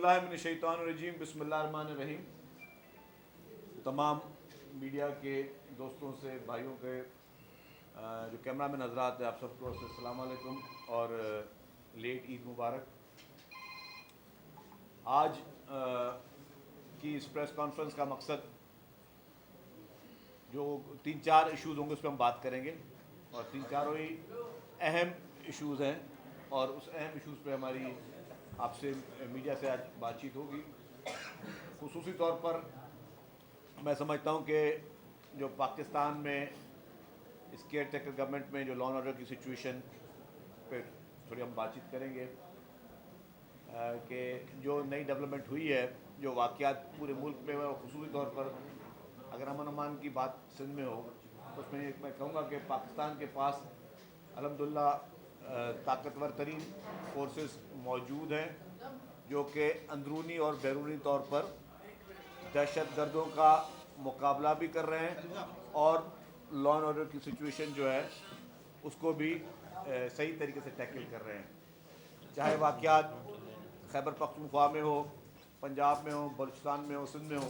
औज़ुबिल्लाहि बिस्मिल्लाहिर्रहमानिर्रहीम। तमाम मीडिया के दोस्तों से, भाइयों के, जो कैमरामैन हजरात हैं, आप सबको अस्सलाम वालेकुम और लेट ईद मुबारक। आज की इस प्रेस कॉन्फ्रेंस का मकसद जो 3-4 इश्यूज़ होंगे उस पर हम बात करेंगे और 3-4 ही अहम इश्यूज़ हैं और उस अहम इश्यूज़ पे हमारी आपसे मीडिया से आज बातचीत होगी। खुसूसी तौर पर मैं समझता हूँ कि जो पाकिस्तान में इस केयर टेकर गवर्नमेंट में जो लॉ एंड ऑर्डर की सिचुएशन पे थोड़ी हम बातचीत करेंगे कि जो नई डेवलपमेंट हुई है, जो वाक़यात पूरे मुल्क में और खुसूसी तौर पर अगर अमन अमान की बात सिंध में हो तो उसमें मैं कहूँगा कि पाकिस्तान के पास अल्हम्दुलिल्लाह ताकतवर तरीन फोर्सेस मौजूद हैं जो कि अंदरूनी और बैरूनी तौर पर दहशत गर्दों का मुकाबला भी कर रहे हैं और लॉ एंड ऑर्डर की सिचुएशन जो है उसको भी सही तरीके से टैकल कर रहे हैं। चाहे वाक़यात खैबर पख्तूनख्वा में हो, पंजाब में हो, बलूचिस्तान में हो, सिंध में हो,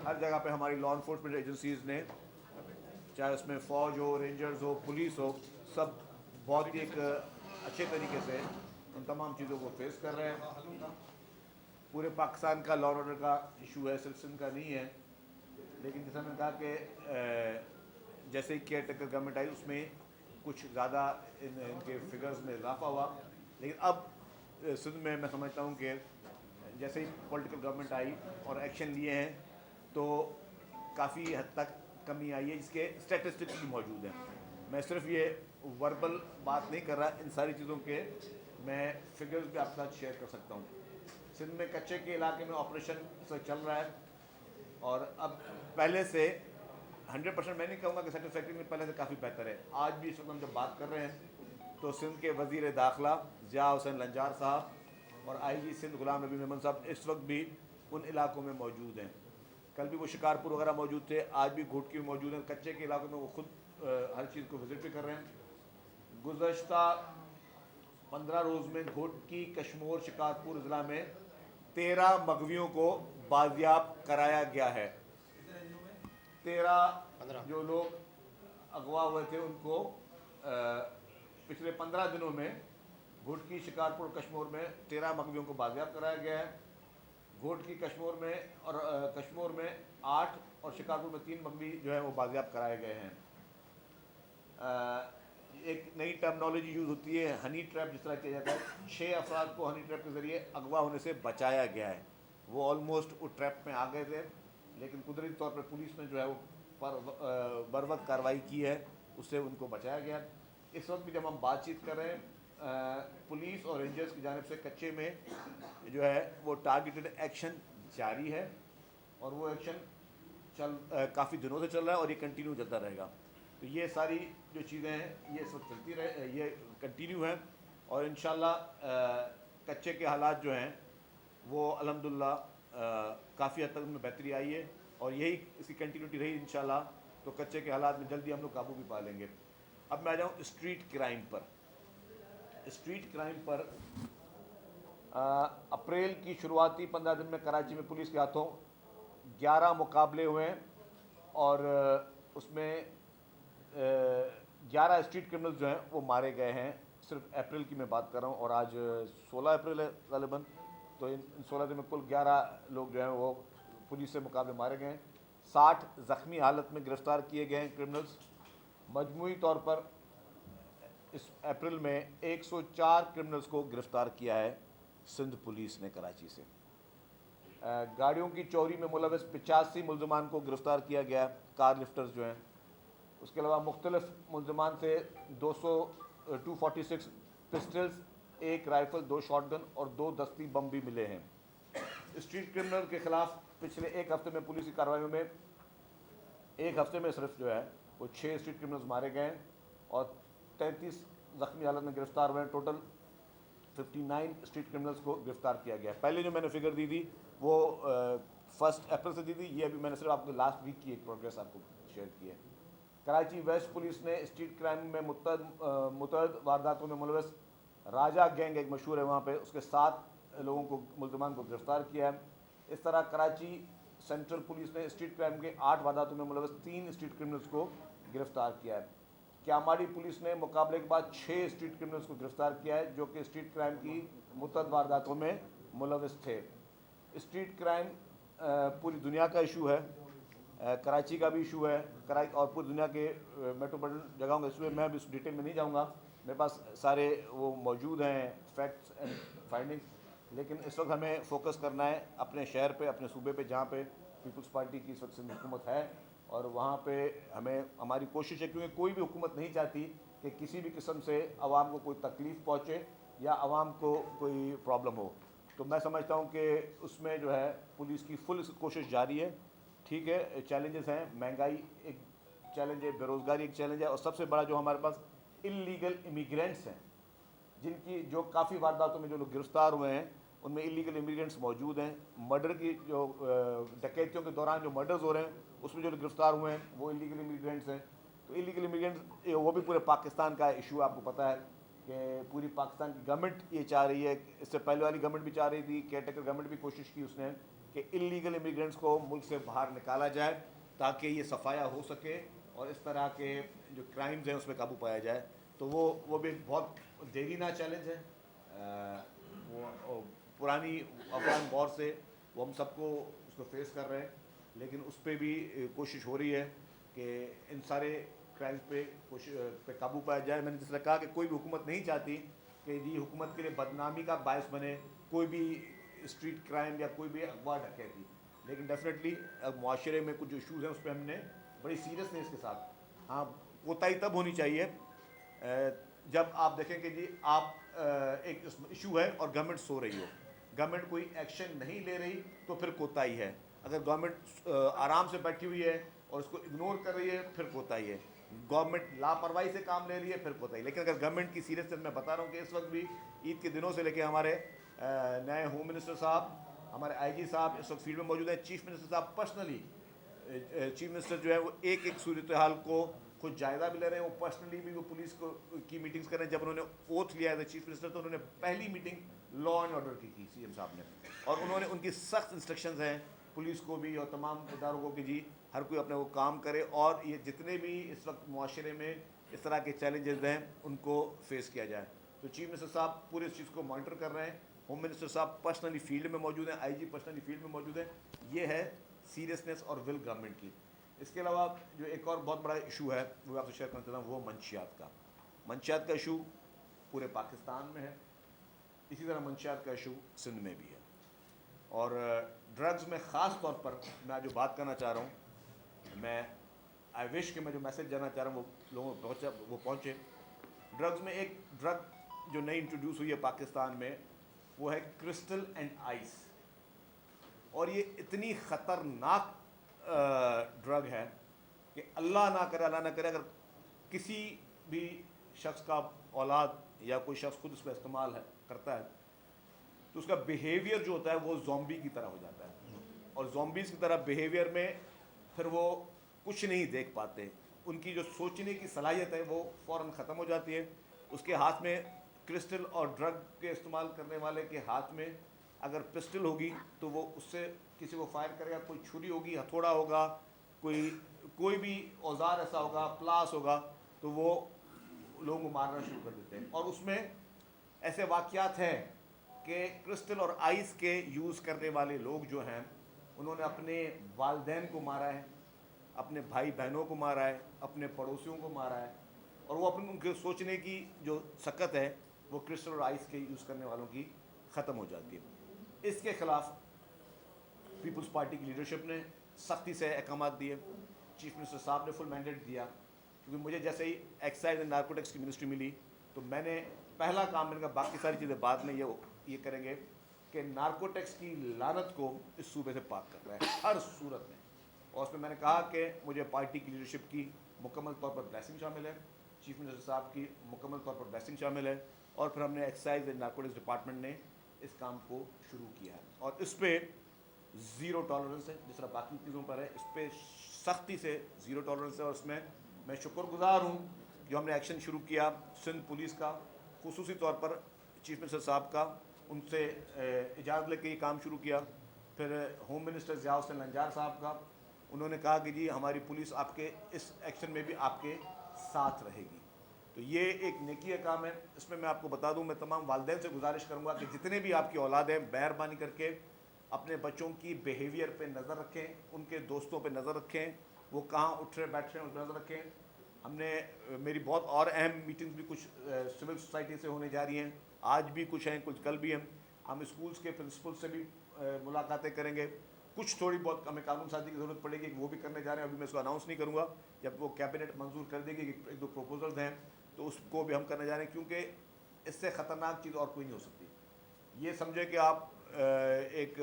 हर जगह पे हमारी लॉ इन्फोर्समेंट एजेंसीज़ ने, चाहे उसमें फ़ौज हो, रेंजर्स हो, पुलिस हो, सब बहुत ही एक अच्छे तरीके से उन तमाम चीज़ों को फेस कर रहे हैं। पूरे पाकिस्तान का लॉ एंड ऑर्डर का इशू है, सिर्फ सिंध का नहीं है, लेकिन जैसा मैंने कहा कि जैसे ही केयर टेकर गवर्नमेंट आई उसमें कुछ ज़्यादा इनके फिगर्स में इजाफा हुआ, लेकिन अब सिंध में मैं समझता हूँ कि जैसे ही पॉलिटिकल गवर्नमेंट आई और एक्शन लिए हैं तो काफ़ी हद तक कमी आई है, जिसके स्टैटिस्टिक्स भी मौजूद हैं। मैं सिर्फ ये वर्बल बात नहीं कर रहा, इन सारी चीज़ों के मैं फिगर्स भी आपके साथ शेयर कर सकता हूँ। सिंध में कच्चे के इलाके में ऑपरेशन चल रहा है और अब पहले से 100% मैं नहीं कहूँगा कि सेटिस्फैक्ट्री में, पहले से काफ़ी बेहतर है। आज भी इस वक्त हम जब बात कर रहे हैं तो सिंध के वज़ीर दाखिला ज़िया हुसैन लंजार साहब और IG सिंध गुलाम नबी मेमन साहब इस वक्त भी उन इलाकों में मौजूद हैं। कल भी वो शिकारपुर वगैरह मौजूद थे, आज भी घोटकी में मौजूद हैं। कच्चे के इलाकों में वो खुद हर चीज़ को विजिट भी कर रहे हैं। गुज़श्ता 15 रोज़ में घोटकी, कश्मोर, शिकारपुर ज़िला में 13 मगवियों को बाजियाब कराया गया है। 13 जो लोग अगवा हुए थे उनको पिछले 15 दिनों में घोटकी, शिकारपुर, कश्मोर में 13 मगवियों को बाजियाब कराया गया है। घोटकी, कश्मोर में और कश्मोर में 8 और शिकारपुर में 3 मगवी जो है वो बाजियाब कराए गए हैं। एक नई टर्मिनोलॉजी यूज़ होती है, हनी ट्रैप जिस तरह किया जाता है। 6 अफराद को हनी ट्रैप के ज़रिए अगवा होने से बचाया गया है। वो ऑलमोस्ट वो ट्रैप में आ गए थे, लेकिन कुदरती तौर पर पुलिस ने जो है वो बर वक्त कार्रवाई की है, उससे उनको बचाया गया। इस वक्त भी जब हम बातचीत कर रहे हैं पुलिस और रेंजर्स की जानिब से कच्चे में जो है वो टारगेटेड एक्शन जारी है और वो एक्शन काफ़ी दिनों से चल रहा है और ये कंटिन्यू चलता रहेगा। तो ये सारी जो चीज़ें हैं ये इस वक्त चलती रहे, ये कंटिन्यू है और इंशाल्लाह कच्चे के हालात जो हैं वो अल्हम्दुलिल्लाह काफ़ी हद तक उनमें बेहतरी आई है और यही इसकी कंटिन्यूटी रही इंशाल्लाह तो कच्चे के हालात में जल्दी हम लोग काबू भी पा लेंगे। अब मैं आ जाऊँ स्ट्रीट क्राइम पर। स्ट्रीट क्राइम पर अप्रैल की शुरुआती 15 दिन में कराची में पुलिस के हाथों 11 मुकाबले हुए और उसमें 11 स्ट्रीट क्रिमिनल्स जो हैं वो मारे गए हैं। सिर्फ अप्रैल की मैं बात कर रहा हूँ और आज 16 अप्रैल है ग़ालिबन, तो इन 16 दिन में कुल 11 लोग जो हैं वो पुलिस से मुकाबले मारे गए हैं। 60 ज़ख्मी हालत में गिरफ़्तार किए गए हैं क्रिमिनल्स। मजमूई तौर पर इस अप्रैल में 104 क्रिमिनल्स को गिरफ़्तार किया है सिंध पुलिस ने कराची से। गाड़ियों की चोरी में मुलविस 85 मुलजमान को गिरफ़्तार किया गया, कार लिफ्टर्स जो हैं। उसके अलावा मुख्तलिफ मुलजमान से 246 पिस्टल्स, 1 राइफ़ल, 2 शॉटगन और 2 दस्ती बम भी मिले हैं। स्ट्रीट क्रिमिनल के ख़िलाफ़ पिछले एक हफ़्ते में पुलिस की कार्रवाइयों में एक हफ़्ते में सिर्फ जो है वो 6 स्ट्रीट क्रिमिनल्स मारे गए हैं और 33 ज़ख्मी हालत में गिरफ़्तार हुए हैं। टोटल 59 स्ट्रीट क्रिमिनल्स को गिरफ़्तार किया गया। पहले जो मैंने फिगर दी थी वो 1 अप्रैल से दी थी, ये अभी मैंने सिर्फ आपको लास्ट वीक की एक प्रोग्रेस आपको शेयर की है। कराची वेस्ट पुलिस ने स्ट्रीट क्राइम में मुतअद्दिद वारदातों में मुलविस राजा गैंग एक मशहूर है वहाँ पे, उसके 7 लोगों को मुलजमान को गिरफ़्तार किया है। इस तरह कराची सेंट्रल पुलिस ने स्ट्रीट क्राइम के 8 वारदातों में मुलव्वस 3 स्ट्रीट क्रिमिनल्स को गिरफ़्तार किया है। क्यामाड़ी पुलिस ने मुकाबले के बाद 6 स्ट्रीट क्रिमिनल्स को गिरफ़्तार किया है जो कि स्ट्रीट क्राइम की मुतअद्दिद वारदातों में मुलव्वस थे। स्ट्रीट क्राइम पूरी दुनिया का इशू है, कराची का भी इशू है, कराची और पूरी दुनिया के मेट्रोपॉलिटन जगहों का इशू है। मैं अभी उस डिटेल में नहीं जाऊंगा, मेरे पास सारे वो मौजूद हैं फैक्ट्स एंड फाइंडिंग्स, लेकिन इस वक्त हमें फोकस करना है अपने शहर पे, अपने सूबे पे जहाँ पे पीपल्स पार्टी की इस वक्त सिंध हुकूमत है, और वहाँ पे हमारी कोशिश है, क्योंकि कोई भी हुकूमत नहीं चाहती कि किसी भी किस्म से आवाम को कोई तकलीफ़ पहुँचे या आवाम को कोई प्रॉब्लम हो। तो मैं समझता हूँ कि उसमें जो है पुलिस की फुल कोशिश जारी है। ठीक है, चैलेंजेस हैं, महंगाई एक चैलेंज है, बेरोज़गारी एक चैलेंज है, और सबसे बड़ा जो हमारे पास इलीगल इमिग्रेंट्स हैं, जिनकी जो काफ़ी वारदातों में जो लोग गिरफ़्तार हुए हैं उनमें इलीगल इमिग्रेंट्स मौजूद हैं। मर्डर की जो डकैतियों के दौरान जो मर्डर्स हो रहे हैं उसमें जो लोग गिरफ़्तार हुए हैं वो इलीगल इमिग्रेंट्स हैं। तो इलीगल इमिग्रेंट्स वो भी पूरे पाकिस्तान का इशू, आपको पता है कि पूरी पाकिस्तान की गवर्नमेंट ये चाह रही है, इससे पहले वाली गवर्नमेंट भी चाह रही थी, केयरटेकर गवर्नमेंट भी कोशिश की उसने कि इलीगल इमिग्रेंट्स को मुल्क से बाहर निकाला जाए ताकि ये सफाया हो सके और इस तरह के जो क्राइम्स हैं उसमें काबू पाया जाए। तो वो भी एक बहुत देरीना चैलेंज है। वो पुरानी अफगान वॉर से वो हम सबको उसको फेस कर रहे हैं, लेकिन उस पर भी कोशिश हो रही है कि इन सारे क्राइम्स पे काबू पाया जाए। मैंने जिस तरह कहा कि कोई भी हुकूमत नहीं चाहती कि जी हुकूमत के लिए बदनामी का बायस बने कोई भी स्ट्रीट क्राइम या कोई भी अगवा डकैती, लेकिन डेफिनेटली मुआशरे में कुछ जो इशूज़ हैं उस पर हमने बड़ी सीरियसनेस के साथ, हाँ कोताही तब होनी चाहिए जब आप देखें कि जी आप एक इशू है और गवर्नमेंट सो रही हो, गवर्नमेंट कोई एक्शन नहीं ले रही तो फिर कोताही है। अगर गवर्नमेंट आराम से बैठी हुई है और उसको इग्नोर कर रही है फिर कोताही है। गवर्नमेंट लापरवाही से काम ले रही है फिर कोताही। लेकिन अगर गवर्नमेंट की सीरियसनेस, मैं बता रहा हूँ कि इस वक्त भी ईद के दिनों से लेके हमारे नए होम मिनिस्टर साहब, हमारे आईजी साहब इस वक्त फील्ड में मौजूद हैं, चीफ मिनिस्टर साहब पर्सनली, चीफ मिनिस्टर जो है वो एक एक सूरत हाल को खुद जायज़ा भी ले रहे हैं, वो पर्सनली भी वो पुलिस को की मीटिंग्स कर रहे हैं। जब उन्होंने ओथ लिया था चीफ मिनिस्टर तो उन्होंने पहली मीटिंग लॉ एंड ऑर्डर की सीएम साहब ने, और उन्होंने उनकी सख्त इंस्ट्रक्शंस हैं पुलिस को भी और तमाम इदारों को कि जी हर कोई अपने वो काम करे और ये जितने भी इस वक्त मुआशरे में इस तरह के चैलेंजेस हैं उनको फेस किया जाए। तो चीफ मिनिस्टर साहब पूरे इस चीज़ को मॉनिटर कर रहे हैं, होम मिनिस्टर साहब पर्सनली फील्ड में मौजूद हैं, आईजी पर्सनली फील्ड में मौजूद हैं। ये है सीरियसनेस और विल गवर्नमेंट की। इसके अलावा जो एक और बहुत बड़ा इशू है वो आपसे शेयर करना चाहता हूँ, वो मंशियात का। मंशियात का इशू पूरे पाकिस्तान में है, इसी तरह मंशियात का इशू सिंध में भी है, और ड्रग्स में ख़ास तौर पर मैं जो बात करना चाह रहा हूँ, मैं आई विश कि मैं जो मैसेज देना चाह रहा हूँ वो लोगों को पहुँचे। ड्रग्स में एक ड्रग जो नई इंट्रोड्यूस हुई है पाकिस्तान में वो है क्रिस्टल एंड आइस, और ये इतनी ख़तरनाक ड्रग है कि अल्लाह ना करे अगर किसी भी शख्स का औलाद या कोई शख्स खुद उसका इस्तेमाल करता है तो उसका बिहेवियर जो होता है वो ज़ॉम्बी की तरह हो जाता है, और ज़ॉम्बीज़ की तरह बिहेवियर में फिर वो कुछ नहीं देख पाते, उनकी जो सोचने की सलाहियत है वो फ़ौरन ख़त्म हो जाती है। उसके हाथ में क्रिस्टल और ड्रग के इस्तेमाल करने वाले के हाथ में अगर पिस्टल होगी तो वो उससे किसी को फायर करेगा, कोई छुरी होगी, हथौड़ा होगा, कोई भी औजार ऐसा होगा, प्लास होगा, तो वो लोगों को मारना शुरू कर देते हैं। और उसमें ऐसे वाक़यात हैं कि क्रिस्टल और आइस के यूज़ करने वाले लोग जो हैं उन्होंने अपने वालिदैन को मारा है, अपने भाई बहनों को मारा है, अपने पड़ोसियों को मारा है, और वो अपने उनके सोचने की जो सकत है वो क्रिस्टल और आइस के यूज़ करने वालों की ख़त्म हो जाती है। इसके ख़िलाफ़ पीपल्स पार्टी की लीडरशिप ने सख्ती से अहकाम दिए, चीफ मिनिस्टर साहब ने फुल मैंडेट दिया, क्योंकि मुझे जैसे ही एक्साइज एंड नारकोटिक्स की मिनिस्ट्री मिली तो मैंने पहला काम, मैंने कहा बाकी सारी चीज़ें बाद में ये करेंगे कि नारकोटिक्स की लानत को इस सूबे से पाक कर रहा है हर सूरत में। और उसमें मैंने कहा कि मुझे पार्टी की लीडरशिप की मुकम्मल तौर पर ब्लेसिंग शामिल है, चीफ मिनिस्टर साहब की मुकम्मल तौर पर ब्लेसिंग शामिल है, और फिर हमने एक्साइज एंड नारकोटिक्स डिपार्टमेंट ने इस काम को शुरू किया है और इस पर ज़ीरो टॉलरेंस है, जिस तरह बाकी चीज़ों पर है, इस पर सख्ती से ज़ीरो टॉलरेंस है। और उसमें मैं शुक्रगुजार हूँ जो हमने एक्शन शुरू किया सिंध पुलिस का, खुसूसी तौर पर चीफ मिनिस्टर साहब का ان سے اجازت لے کے یہ کام شروع کیا. پھر ہوم منسٹر ضیاء الحسن نجار صاحب کا, انہوں نے کہا کہ جی ہماری پولیس آپ کے اس ایکشن میں بھی آپ کے ساتھ رہے گی. تو یہ ایک نیکی کا کام ہے. اس میں آپ کو بتا دوں, میں تمام والدین سے گزارش کروں گا کہ جتنے بھی آپ کی اولاد ہیں, مہربانی کر کے اپنے بچوں کی بیہیویئر پہ نظر رکھیں, ان کے دوستوں پہ نظر رکھیں, وہ کہاں اٹھ رہے بیٹھ رہے ہیں ان پہ نظر رکھیں. ہم نے میری بہت اور اہم میٹنگز بھی کچھ سول سوسائٹی سے ہونے جا رہی ہیں, آج بھی کچھ ہیں, کچھ کل بھی ہیں. ہم اسکولس کے پرنسپل سے بھی ملاقاتیں کریں گے. کچھ تھوڑی بہت ہمیں قانون سازی کی ضرورت پڑے گی, وہ بھی کرنے جا رہے ہیں. ابھی میں اس کو اناؤنس نہیں کروں گا, جب وہ کیبنٹ منظور کر دے گی. ایک دو پروپوزلز ہیں تو اس کو بھی ہم کرنے جا رہے ہیں, کیونکہ اس سے خطرناک چیز اور کوئی نہیں ہو سکتی. یہ سمجھے کہ آپ ایک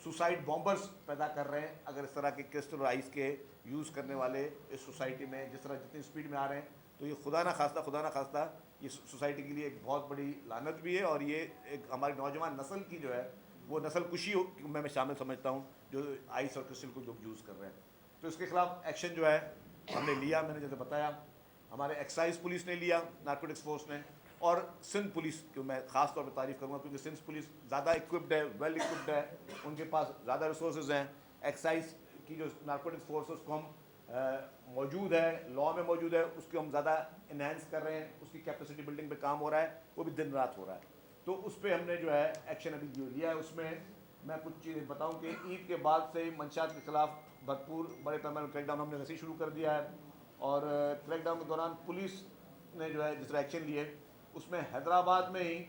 سوسائڈ بامبرز پیدا کر رہے ہیں اگر اس طرح کے کرسٹل اور آئس کے یوز کرنے والے اس سوسائٹی میں جس طرح جتنی سپیڈ میں آ رہے ہیں. تو یہ خدا نہ خواستہ یہ سوسائٹی کے لیے ایک بہت بڑی لعنت بھی ہے, اور یہ ایک ہماری نوجوان نسل کی جو ہے وہ نسل کشی میں شامل سمجھتا ہوں, جو آئس اور کرسٹل کو لوگ یوز کر رہے ہیں. تو اس کے خلاف ایکشن جو ہے ہم نے لیا. میں نے جیسے بتایا, ہمارے ایکسائز پولیس نے لیا, نارکوٹکس فورس نے, اور سندھ پولیس کو میں خاص طور پہ تعریف کروں گا, کیونکہ سندھ پولیس زیادہ اکوپڈ ہے, ویل اکوپڈ ہے, ان کے پاس زیادہ ریسورسز ہیں. ایکسائز کی جو نارکوٹکس فورس ہے اس کو ہم موجود ہے, لا میں موجود ہے, اس کو ہم زیادہ انہینس کر رہے ہیں. اس کی کیپیسٹی بلڈنگ پہ کام ہو رہا ہے, وہ بھی دن رات ہو رہا ہے. تو اس پہ ہم نے جو ہے ایکشن ابھی جو لیا ہے. اس میں کچھ چیزیں بتاؤں کہ عید کے بعد سے منشیات کے خلاف بھرپور بڑے پیمانے پر کریک ڈاؤن ہم نے ویسے ہی شروع کر دیا ہے. اور کریک ڈاؤن کے دوران پولیس نے جو ہے جس طرح ایکشن لیے, اس میں حیدرآباد میں ہی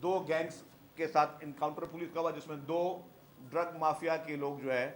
2 گینگز کے ساتھ انکاؤنٹر پولیس کا ہوا, جس میں 2 ڈرگ مافیا کے لوگ جو ہے